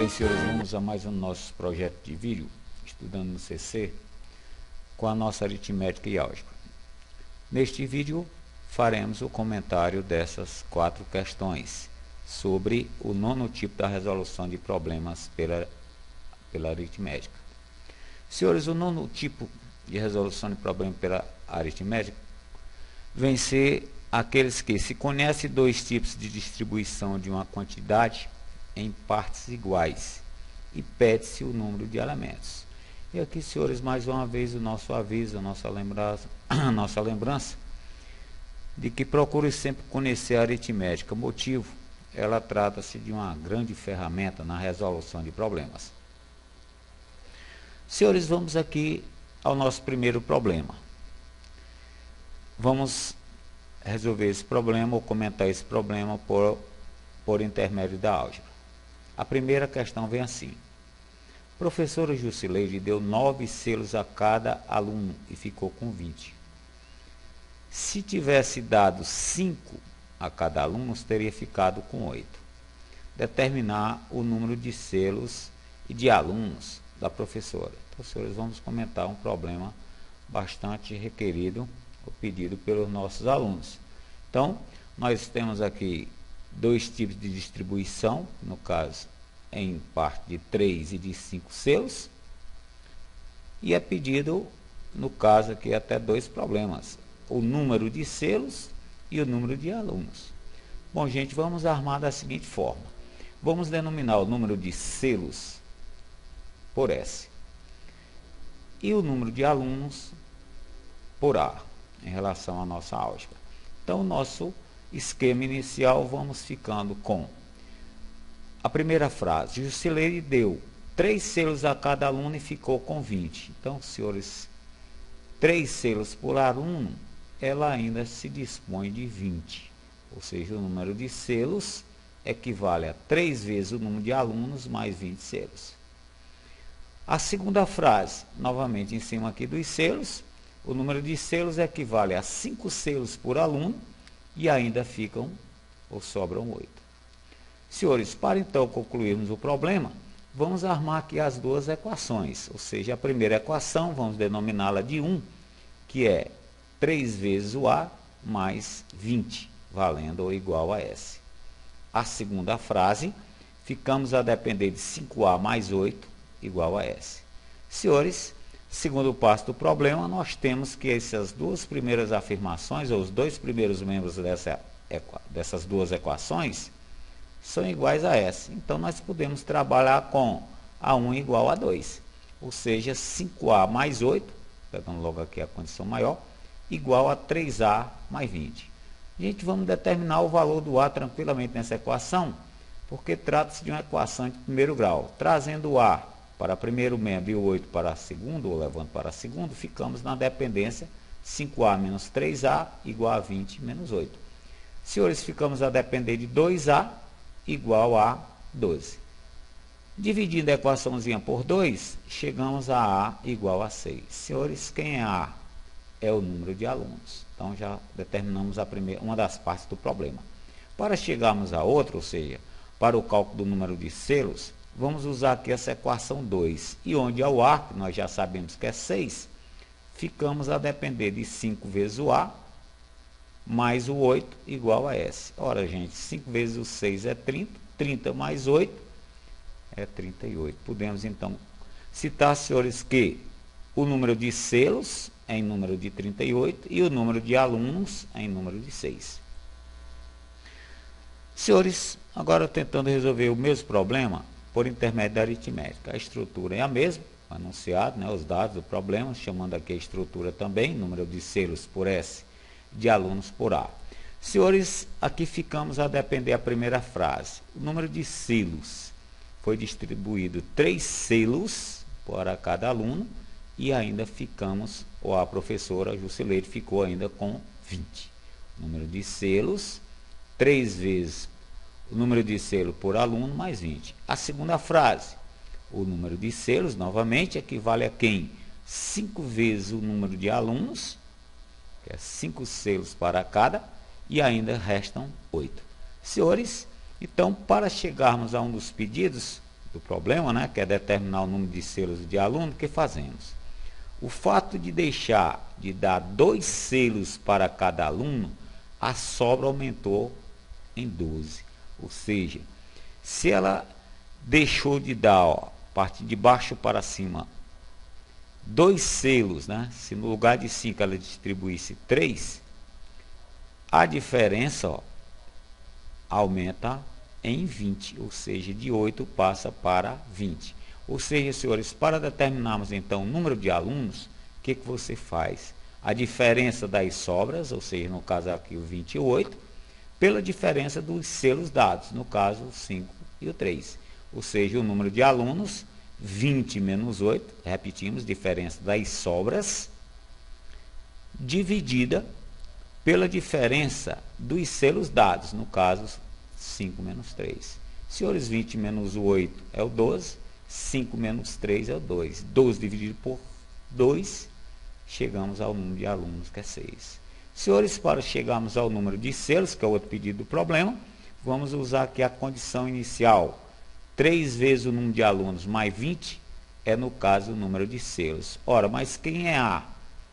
Bem, senhores, vamos a mais um nosso projeto de vídeo, estudando no CC, com a nossa aritmética e álgebra. Neste vídeo, faremos o comentário dessas 4 questões sobre o nono tipo da resolução de problemas pela aritmética. Senhores, o nono tipo de resolução de problemas pela aritmética vem ser aqueles que se conhece 2 tipos de distribuição de uma quantidade em partes iguais e pede-se o número de elementos. E aqui, senhores, mais uma vez o nosso aviso, a nossa lembrança de que procure sempre conhecer a aritmética. Motivo, ela trata-se de uma grande ferramenta na resolução de problemas. Senhores, vamos aqui ao nosso primeiro problema. Vamos resolver esse problema ou comentar esse problema por intermédio da álgebra. A primeira questão vem assim. Professora Jusileide deu 9 selos a cada aluno e ficou com 20. Se tivesse dado 5 a cada aluno, teria ficado com 8. Determinar o número de selos e de alunos da professora. Então, senhores, vamos comentar um problema bastante requerido ou pedido pelos nossos alunos. Então, nós temos aqui 2 tipos de distribuição, no caso, em parte de 3 e de 5 selos, e é pedido, no caso aqui, até 2 problemas, o número de selos e o número de alunos. Bom, gente, vamos armar da seguinte forma. Vamos denominar o número de selos por S e o número de alunos por A, em relação à nossa álgebra. Então, o nosso esquema inicial, vamos ficando com a primeira frase. Jusileide deu 3 selos a cada aluno e ficou com 20. Então, senhores, 3 selos por aluno, ela ainda se dispõe de 20. Ou seja, o número de selos equivale a 3 vezes o número de alunos mais 20 selos. A segunda frase, novamente em cima aqui dos selos, o número de selos equivale a 5 selos por aluno e ainda ficam ou sobram 8. Senhores, para então concluirmos o problema, vamos armar aqui as 2 equações. Ou seja, a primeira equação, vamos denominá-la de 1, que é 3 vezes o A mais 20, valendo ou igual a S. A segunda frase, ficamos a depender de 5A mais 8, igual a S. Senhores, segundo o passo do problema, nós temos que essas 2 primeiras afirmações, ou os 2 primeiros membros dessas 2 equações, são iguais a S. Então, nós podemos trabalhar com A1 igual a 2. Ou seja, 5A mais 8, pegando logo aqui a condição maior, igual a 3A mais 20. Gente, vamos determinar o valor do A tranquilamente nessa equação, porque trata-se de uma equação de primeiro grau. Trazendo o A para primeiro membro e o 8 para segundo, ou levando para segundo, ficamos na dependência 5A menos 3A igual a 20 menos 8. Senhores, ficamos a depender de 2A igual a 12. Dividindo a equaçãozinha por 2, chegamos a A igual a 6. Senhores, quem é A? É o número de alunos. Então, já determinamos uma das partes do problema. Para chegarmos a outra, ou seja, para o cálculo do número de selos, vamos usar aqui essa equação 2. E onde é o A, que nós já sabemos que é 6, ficamos a depender de 5 vezes o A, mais o 8 igual a S. Ora, gente, 5 vezes o 6 é 30, 30 mais 8 é 38. Podemos, então, citar, senhores, que o número de selos é em número de 38 e o número de alunos é em número de 6. Senhores, agora tentando resolver o mesmo problema por intermédio da aritmética. A estrutura é a mesma, anunciado, né, os dados do problema, chamando aqui a estrutura também, número de selos por S, de alunos por A. Senhores, aqui ficamos a depender da primeira frase. O número de selos foi distribuído 3 selos para cada aluno e ainda ficamos, ou a professora Jusileide ficou ainda com 20. O número de selos, 3 vezes o número de selos por aluno mais 20. A segunda frase, o número de selos, novamente, equivale a quem? 5 vezes o número de alunos, que é 5 selos para cada, e ainda restam 8. Senhores, então, para chegarmos a um dos pedidos, do problema, né, que é determinar o número de selos de aluno, o que fazemos? O fato de deixar de dar 2 selos para cada aluno, a sobra aumentou em 12. Ou seja, se ela deixou de dar, ó, a partir de baixo para cima, 2 selos, né? Se no lugar de 5 ela distribuísse 3, a diferença, ó, aumenta em 20, ou seja, de 8 passa para 20. Ou seja, senhores, para determinarmos então o número de alunos, o que você faz? A diferença das sobras, ou seja, no caso aqui o 28, pela diferença dos selos dados, no caso o 5 e o 3. Ou seja, o número de alunos, 20 menos 8, repetimos, diferença das sobras, dividida pela diferença dos selos dados, no caso 5 menos 3. Senhores, 20 menos 8 é o 12, 5 menos 3 é o 2. 12 dividido por 2, chegamos ao número de alunos, que é 6. Senhores, para chegarmos ao número de selos, que é o outro pedido do problema, vamos usar aqui a condição inicial. 3 vezes o número de alunos mais 20 é, no caso, o número de selos. Ora, mas quem é A?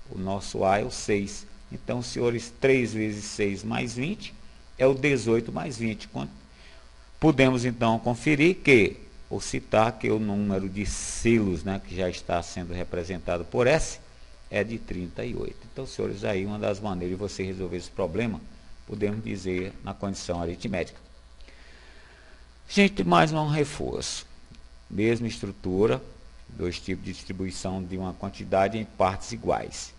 O nosso A é o 6. Então, senhores, 3 vezes 6 mais 20 é o 18 mais 20. Podemos, então, conferir que, ou citar que o número de selos, né, que já está sendo representado por S, é de 38. Então, senhores, aí uma das maneiras de você resolver esse problema, podemos dizer na condição aritmética. Gente, mais um reforço. Mesma estrutura, 2 tipos de distribuição de uma quantidade em partes iguais.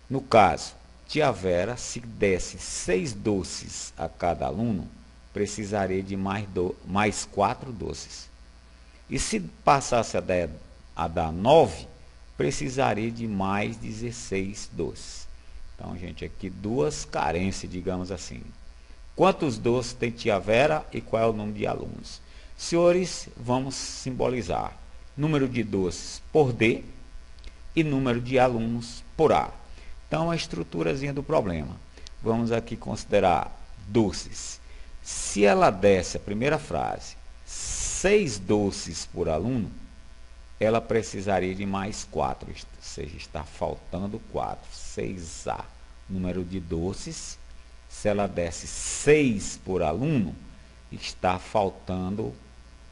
No caso, tia Vera, se desse 6 doces a cada aluno, precisaria de mais 4 doces. E se passasse a dar 9, precisaria de mais 16 doces. Então, gente, aqui 2 carências, digamos assim. Quantos doces tem tia Vera e qual é o número de alunos? Senhores, vamos simbolizar número de doces por D e número de alunos por A. Então, a estruturazinha do problema. Vamos aqui considerar doces. Se ela desse a primeira frase, 6 doces por aluno, ela precisaria de mais 4, ou seja, está faltando 4. 6A, número de doces. Se ela desse 6 por aluno, está faltando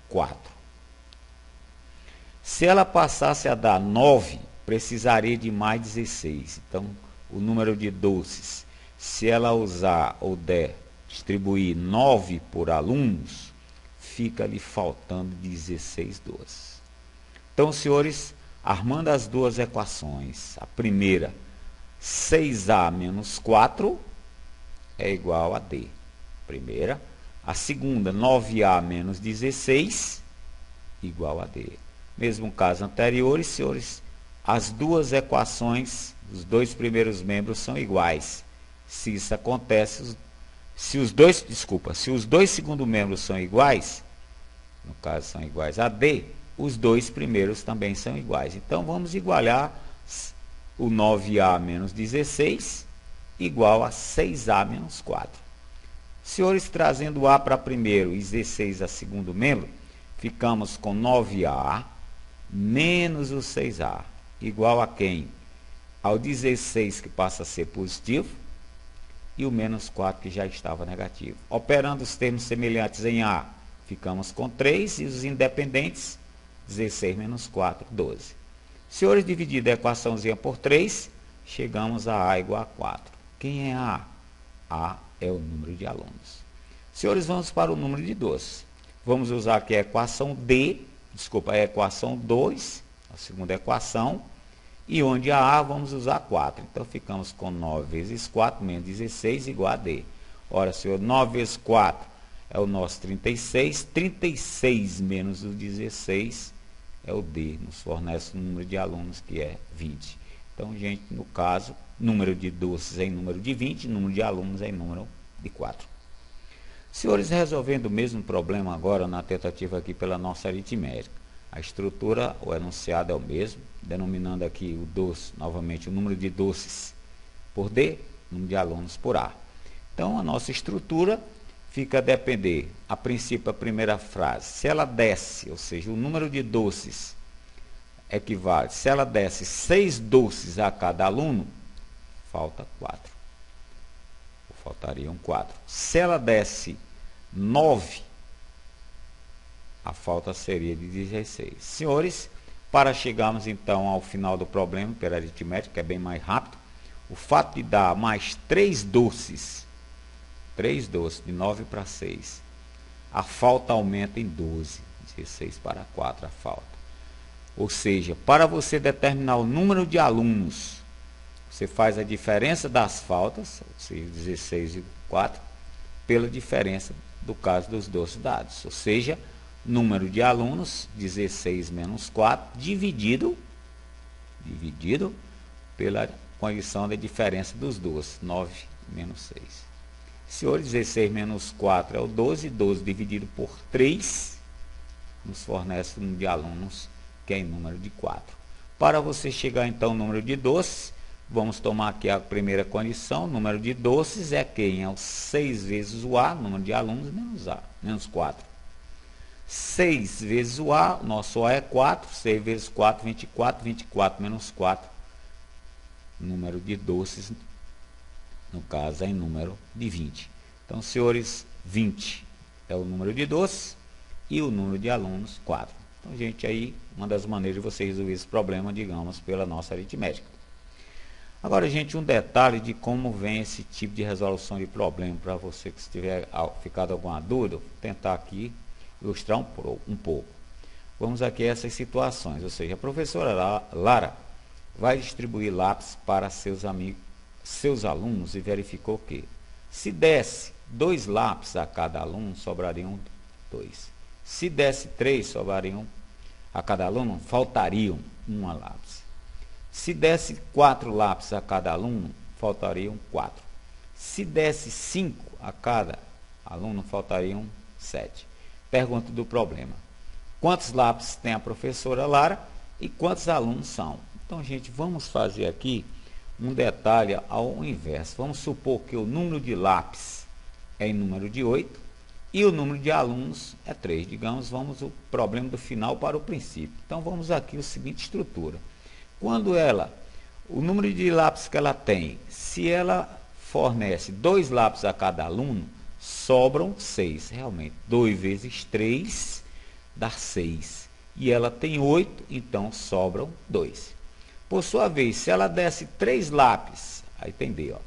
4. Se ela passasse a dar 9, precisaria de mais 16. Então, o número de doces, se ela usar ou der, distribuir 9 por alunos, fica lhe faltando 16 doces. Então, senhores, armando as duas equações, a primeira, 6A menos 4, é igual a D. Primeira. A segunda, 9A menos 16, igual a D. Mesmo caso anterior, senhores, as duas equações, os 2 primeiros membros são iguais. Se isso acontece, se os dois segundos membros são iguais, no caso são iguais a D, os 2 primeiros também são iguais. Então, vamos igualar o 9A menos 16 igual a 6A menos 4. Senhores, trazendo A para primeiro e 16 a segundo membro, ficamos com 9A menos o 6A, igual a quem? Ao 16, que passa a ser positivo, e o menos 4, que já estava negativo. Operando os termos semelhantes em A, ficamos com 3, e os independentes, 16 menos 4, 12. Senhores, dividindo a equaçãozinha por 3, chegamos a A igual a 4. Quem é A? A é o número de alunos. Senhores, vamos para o número de doces. Vamos usar aqui a equação a equação 2, a segunda equação, e onde a A vamos usar 4. Então, ficamos com 9 vezes 4 menos 16 igual a D. Ora, senhor, 9 vezes 4 é o nosso 36, 36 menos o 16 é o D, nos fornece o número de alunos, que é 20. Então, gente, no caso, número de doces em número de 20, número de alunos em número de 4. Senhores, resolvendo o mesmo problema agora na tentativa aqui pela nossa aritmética. A estrutura, o enunciado é o mesmo, denominando aqui o doce, novamente o número de doces por D, número de alunos por A. Então, a nossa estrutura fica a depender, a princípio, a primeira frase. Se ela desce, ou seja, o número de doces equivale, se ela desce 6 doces a cada aluno, falta 4. Faltariam 4. Se ela desce 9, a falta seria de 16. Senhores, para chegarmos então ao final do problema pela aritmética, que é bem mais rápido, o fato de dar mais 3 doces, de 9 para 6, a falta aumenta em 12, 16 para 4 a falta. Ou seja, para você determinar o número de alunos, você faz a diferença das faltas, ou seja, 16 e 4, pela diferença do caso dos doces dados. Ou seja, número de alunos, 16 menos 4, dividido pela condição da diferença dos doces, 9 menos 6. Senhores, 16 menos 4 é o 12, 12 dividido por 3, nos fornece o número de alunos, que é em número de 4. Para você chegar então ao número de doces, vamos tomar aqui a primeira condição. O número de doces é quem? É o 6 vezes o A, número de alunos, menos 4. 6 vezes o A, nosso A é 4, 6 vezes 4, 24, 24 menos 4. Número de doces, no caso, é em número de 20. Então, senhores, 20 é o número de doces e o número de alunos, 4. Então, gente, aí, uma das maneiras de você resolver esse problema, digamos, pela nossa aritmética. Agora, gente, um detalhe de como vem esse tipo de resolução de problema, para você que tiver ficado alguma dúvida, vou tentar aqui ilustrar um pouco. Vamos aqui a essas situações, ou seja, a professora Lara vai distribuir lápis para seus alunos e verificou que, se desse 2 lápis a cada aluno, sobrariam 2. Se desse 3, sobrariam a cada aluno, faltariam 1 lápis. Se desse 4 lápis a cada aluno, faltariam 4. Se desse 5 a cada aluno, faltariam 7. Pergunta do problema: quantos lápis tem a professora Lara e quantos alunos são? Então, gente, vamos fazer aqui um detalhe ao inverso. Vamos supor que o número de lápis é em número de 8 e o número de alunos é 3. Digamos, vamos o problema do final para o princípio. Então, vamos aqui a seguinte estrutura. Quando o número de lápis que ela tem, se ela fornece 2 lápis a cada aluno, sobram 6. Realmente, 2 vezes 3 dá 6. E ela tem 8, então sobram 2. Por sua vez, se ela desse 3 lápis, aí tem D, ó,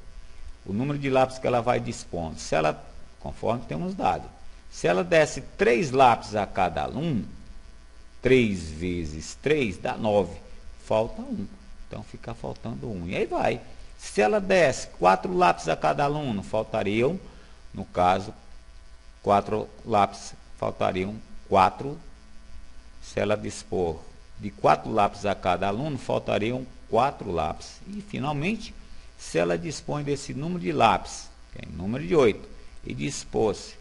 o número de lápis que ela vai dispondo, se ela, conforme temos dado, se ela desse 3 lápis a cada aluno, 3 vezes 3 dá 9, falta 1. Então fica faltando 1. E aí vai. Se ela desse 4 lápis a cada aluno, faltariam, no caso, 4 lápis, faltariam 4. Se ela dispor de 4 lápis a cada aluno, faltariam 4 lápis. E, finalmente, se ela dispõe desse número de lápis, que é número de 8, e dispôs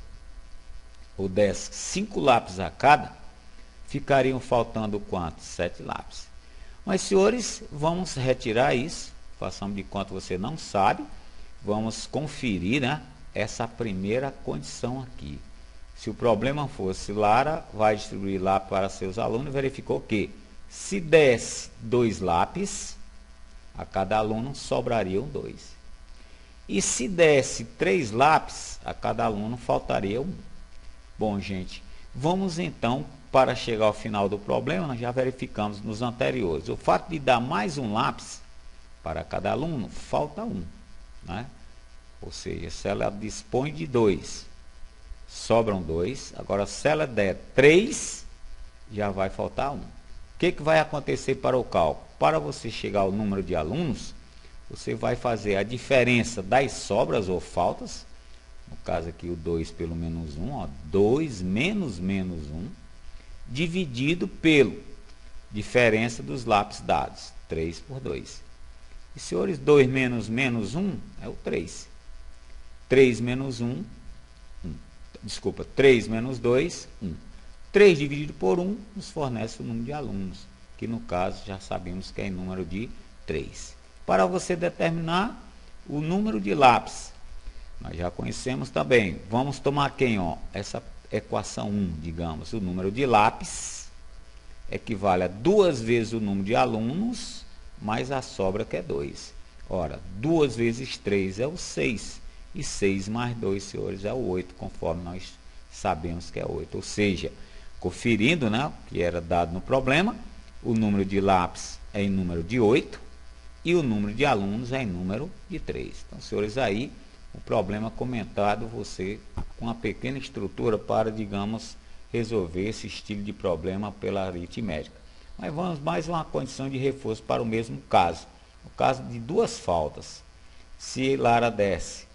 ou desse 5 lápis a cada, ficariam faltando quantos? 7 lápis. Mas, senhores, vamos retirar isso. Façamos de conta que você não sabe. Vamos conferir, né, essa primeira condição aqui. Se o problema fosse Lara vai distribuir lápis para seus alunos, verificou que, se desse 2 lápis a cada aluno, sobrariam 2. E se desse 3 lápis a cada aluno, faltaria 1. Bom, gente, vamos então, para chegar ao final do problema, nós já verificamos nos anteriores. O fato de dar mais 1 lápis para cada aluno, falta 1. Né? Ou seja, se ela dispõe de 2, sobram 2. Agora, se ela der 3, já vai faltar 1. O que vai acontecer para o cálculo? Para você chegar ao número de alunos, você vai fazer a diferença das sobras ou faltas. No caso aqui, o 2 pelo menos 1. Ó, 2 menos 1, dividido pelo diferença dos lápis dados. 3 por 2. E, senhores, 2 menos 1 é o 3. 3 menos 1, 1. Desculpa, 3 menos 2, 1. 3 dividido por 1 nos fornece o número de alunos, que no caso já sabemos que é em número de 3. Para você determinar o número de lápis Nós já conhecemos também. Vamos tomar quem, ó? Essa equação 1, digamos. O número de lápis equivale a 2 vezes o número de alunos, mais a sobra que é 2. Ora, 2 vezes 3 é o 6. E 6 mais 2, senhores, é o 8, conforme nós sabemos que é 8. Ou seja, conferindo, né, o que era dado no problema, o número de lápis é em número de 8 e o número de alunos é em número de 3. Então, senhores, aí o problema comentado, você com uma pequena estrutura para, digamos, resolver esse estilo de problema pela aritmética. Mas vamos mais uma condição de reforço para o mesmo caso. No caso de 2 faltas, se Lara desse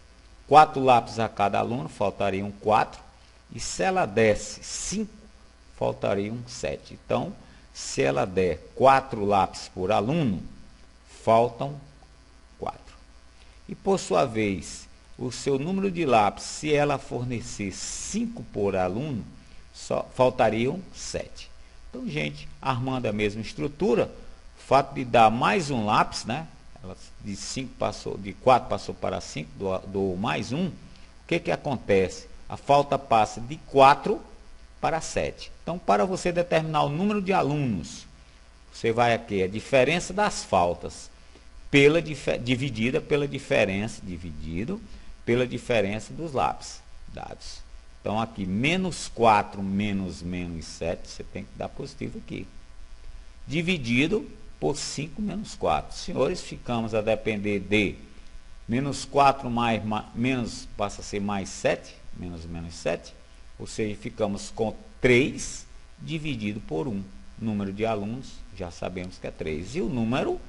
4 lápis a cada aluno, faltariam 4. E se ela desse 5, faltariam 7. Então, se ela der 4 lápis por aluno, faltam 4. E por sua vez, o seu número de lápis, se ela fornecer 5 por aluno, só faltariam 7. Então, gente, armando a mesma estrutura, o fato de dar mais um lápis, né? De 4 passou para 5, do mais 1, o que acontece? A falta passa de 4 para 7. Então, para você determinar o número de alunos, você vai aqui, a diferença das faltas, dividido pela diferença dos lápis dados. Então, aqui, menos 4 menos 7, você tem que dar positivo aqui. Dividido por 5 menos 4. Senhores, ficamos a depender de menos 4 menos passa a ser mais 7, menos 7, ou seja, ficamos com 3 dividido por 1. Número de alunos, já sabemos que é 3. E o número,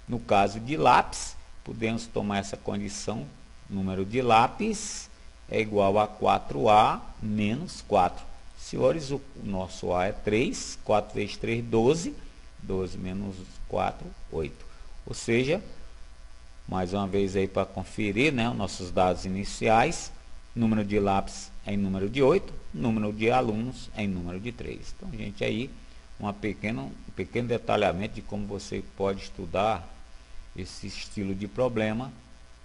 no caso de lápis, podemos tomar essa condição, número de lápis é igual a 4A menos 4. Senhores, o nosso A é 3, 4 vezes 3, 12. 12 menos 4, 8. Ou seja, mais uma vez aí para conferir, né, os nossos dados iniciais, número de lápis é em número de 8, número de alunos é em número de 3. Então, gente, aí um pequeno detalhamento de como você pode estudar esse estilo de problema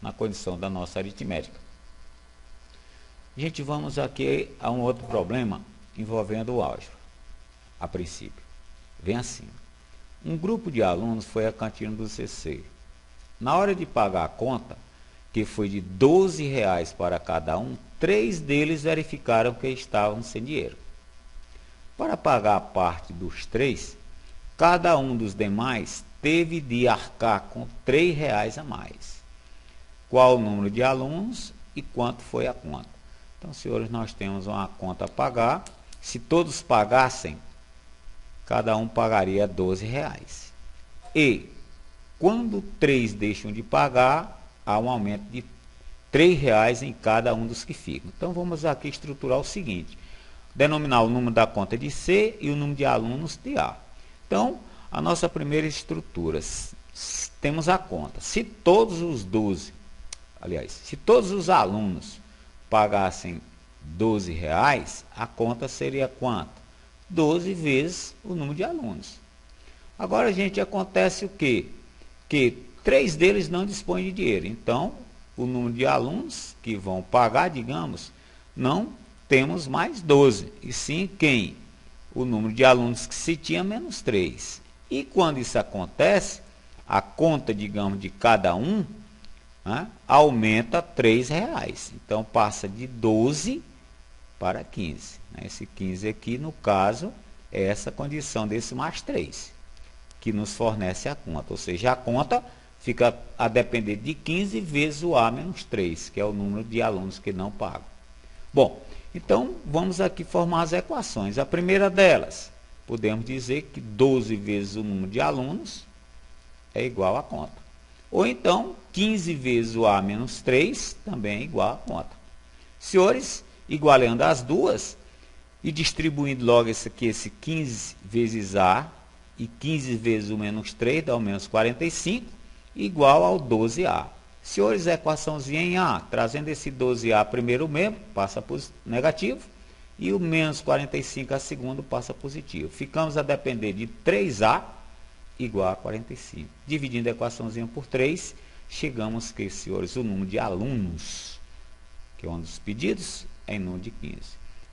na condição da nossa aritmética. Gente, vamos aqui a um outro problema envolvendo o álgebra, a princípio. Vem assim. Um grupo de alunos foi à cantina do CC. Na hora de pagar a conta, que foi de R$12 para cada um, 3 deles verificaram que estavam sem dinheiro. Para pagar a parte dos 3, cada um dos demais teve de arcar com R$3 a mais. Qual o número de alunos e quanto foi a conta? Então, senhores, nós temos uma conta a pagar. Se todos pagassem, cada um pagaria R$12. E, quando 3 deixam de pagar, há um aumento de R$3 em cada um dos que ficam. Então, vamos aqui estruturar o seguinte. Denominar o número da conta de C e o número de alunos de A. Então, a nossa primeira estrutura, temos a conta. Se todos os alunos pagassem R$12, a conta seria quanto? 12 vezes o número de alunos. Agora, gente, acontece o quê? Que 3 deles não dispõem de dinheiro. Então, o número de alunos que vão pagar, digamos, não temos mais 12. E sim quem? O número de alunos que se tinha menos 3. E quando isso acontece, a conta, digamos, de cada um, né, aumenta R$3. Então, passa de 12 para 15. Esse 15 aqui, no caso, é essa condição desse mais 3, que nos fornece a conta. Ou seja, a conta fica a depender de 15 vezes o A menos 3, que é o número de alunos que não pagam. Bom, então, vamos aqui formar as equações. A primeira delas, podemos dizer que 12 vezes o número de alunos é igual à conta. Ou então, 15 vezes o A menos 3 também é igual à conta. Senhores, igualando as duas e distribuindo logo esse 15 vezes A e 15 vezes o menos 3 dá o menos 45, igual ao 12A. Senhores, a equaçãozinha em A, trazendo esse 12A primeiro mesmo, passa negativo, e o menos 45 a segundo passa positivo. Ficamos a depender de 3A igual a 45. Dividindo a equaçãozinha por 3, chegamos que, senhores, o número de alunos que é um dos pedidos, é em número de 15.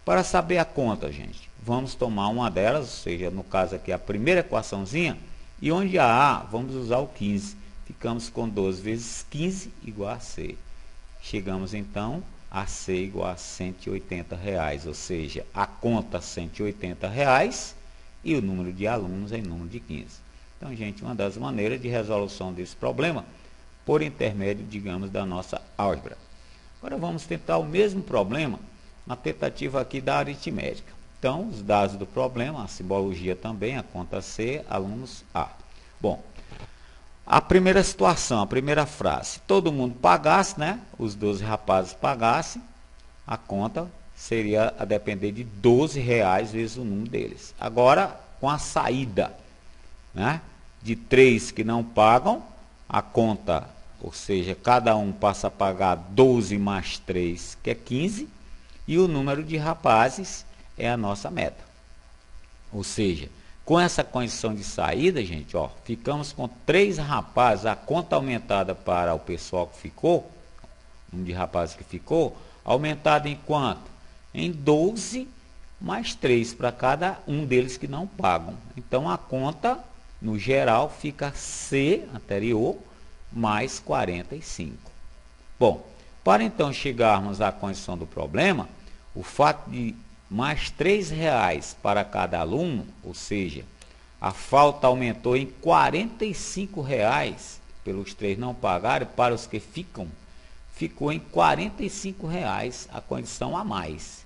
Para saber a conta, gente, vamos tomar uma delas, ou seja, no caso aqui a primeira equaçãozinha, e onde a A, vamos usar o 15. Ficamos com 12 vezes 15 igual a C. Chegamos então a C igual a R$180, ou seja, a conta R$180 e o número de alunos em número de 15. Então, gente, uma das maneiras de resolução desse problema, por intermédio, digamos, da nossa álgebra. Agora vamos tentar o mesmo problema na tentativa aqui da aritmética. Então, os dados do problema, a simbologia também, a conta C, alunos A. Bom, a primeira situação, a primeira frase, se todo mundo pagasse, né, os 12 rapazes pagassem, a conta seria a depender de R$12 vezes o número deles. Agora, com a saída, né, de 3 que não pagam, a conta, ou seja, cada um passa a pagar 12 mais 3, que é 15, e o número de rapazes é a nossa meta. Ou seja, com essa condição de saída, gente, ó, ficamos com 3 rapazes, a conta aumentada para o pessoal que ficou, o número de rapazes que ficou, aumentada em quanto? Em 12 mais 3 para cada um deles que não pagam. Então, a conta, no geral, fica C anterior mais 45. Bom, para então chegarmos à condição do problema, o fato de mais R$3 para cada aluno, ou seja, a falta aumentou em R$45 pelos 3 não pagarem, para os que ficam, ficou em R$45 a condição a mais,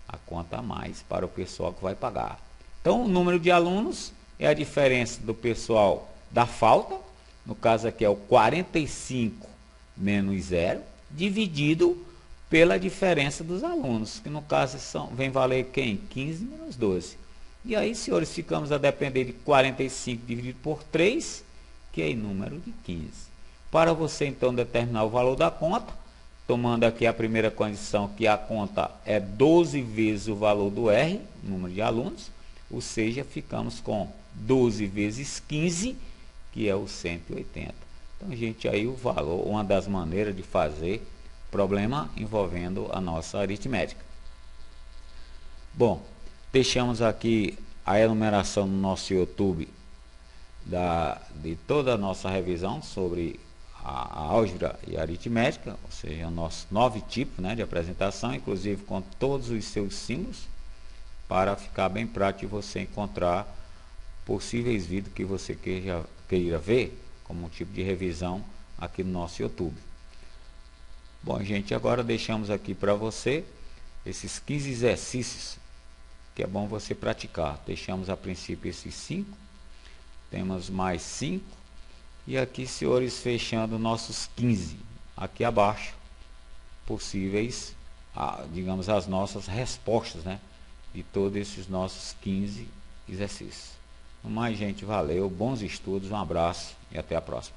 a conta a mais para o pessoal que vai pagar. Então, o número de alunos é a diferença do pessoal da falta, no caso aqui é o 45 menos 0, dividido pela diferença dos alunos, que no caso vem valer quem? 15 menos 12. E aí, senhores, ficamos a depender de 45 dividido por 3, que é em número de 15. Para você, então, determinar o valor da conta, tomando aqui a primeira condição, que a conta é 12 vezes o valor do R, número de alunos, ou seja, ficamos com 12 vezes 15, que é o 180. Então, gente, aí o valor, uma das maneiras de fazer problema envolvendo a nossa aritmética. Bom, deixamos aqui a enumeração no nosso YouTube de toda a nossa revisão sobre a álgebra e a aritmética, ou seja, o nosso 9 tipos, né, de apresentação, inclusive com todos os seus símbolos, para ficar bem prático você encontrar possíveis vídeos que você queira ver como um tipo de revisão aqui no nosso YouTube. Bom, gente, agora deixamos aqui para você esses 15 exercícios que é bom você praticar. Deixamos a princípio esses 5, temos mais 5, e aqui, senhores, fechando nossos 15, aqui abaixo, possíveis, digamos, as nossas respostas, né, de todos esses nossos 15 exercícios. No mais, gente, valeu, bons estudos, um abraço e até a próxima.